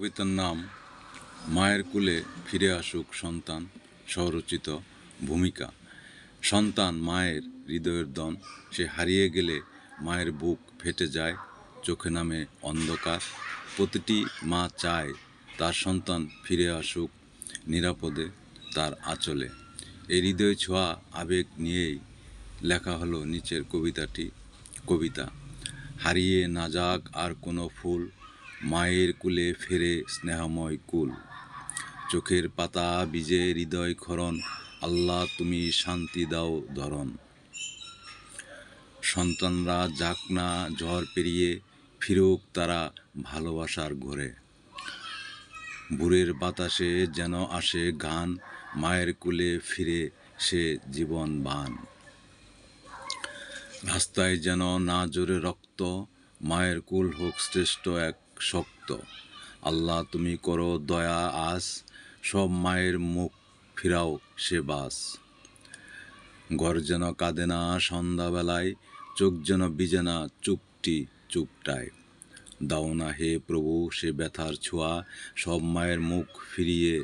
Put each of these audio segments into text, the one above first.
কবিতার নাম মায়ের কোলে ফিরে আসুক সন্তান। স্বরচিত ভূমিকা। সন্তান মায়ের হৃদয়ের দন, সে হারিয়ে গেলে মায়ের বুক ফেটে যায়, চোখে নামে অন্ধকার। প্রতিটি মা চায় তার সন্তান ফিরে আসুক নিরাপদে তার আঁচলে। এই হৃদয় ছোঁয়া আবেগ নিয়েই লেখা হলো নিচের কবিতা। হারিয়ে না যাক আর কোনো ফুল, মায়ের কুলে ফেরে স্নেহময় কুল। চোখের পাতা ভিজে হৃদয় ক্ষরণ, আল্লাহ তুমি শান্তি দাও ধরন। সন্তানরা যাক না ঝড় পেরিয়ে, ফিরুক তারা ভালোবাসার ঘরে। ভোরের বাতাসে যেন আসে গান, মায়ের কুলে ফিরে সে জীবন বান। রাস্তায় যেন না জোরে রক্ত, মায়ের কুল হোক শ্রেষ্ঠ এক শক্ত। আল্লাহ তুমি করো দয়া আস, সব মায়ের মুখ ফিরাও সে বাস। ঘর যেন কাঁদে না সন্ধ্যাবেলায়, চোখ যেন ভিজে না চুপটায়। দাও না হে প্রভু সে ব্যথার ছোঁয়া, সব মায়ের মুখ ফিরিয়ে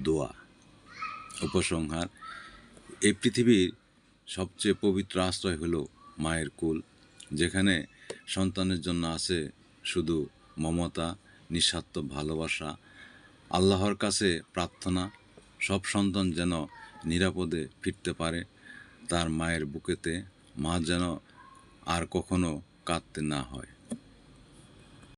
দোয়া। উপসংহার: এই পৃথিবীর সবচেয়ে পবিত্র আশ্রয় হলো মায়ের কোল, যেখানে সন্তানের জন্য আছে শুধু মমতা, নিঃস্বার্থ ভালোবাসা। আল্লাহর কাছে প্রার্থনা, সব সন্তান যেন নিরাপদে ফিরতে পারে তার মায়ের বুকেতে। মা যেন আর কখনো কাঁদতে না হয়।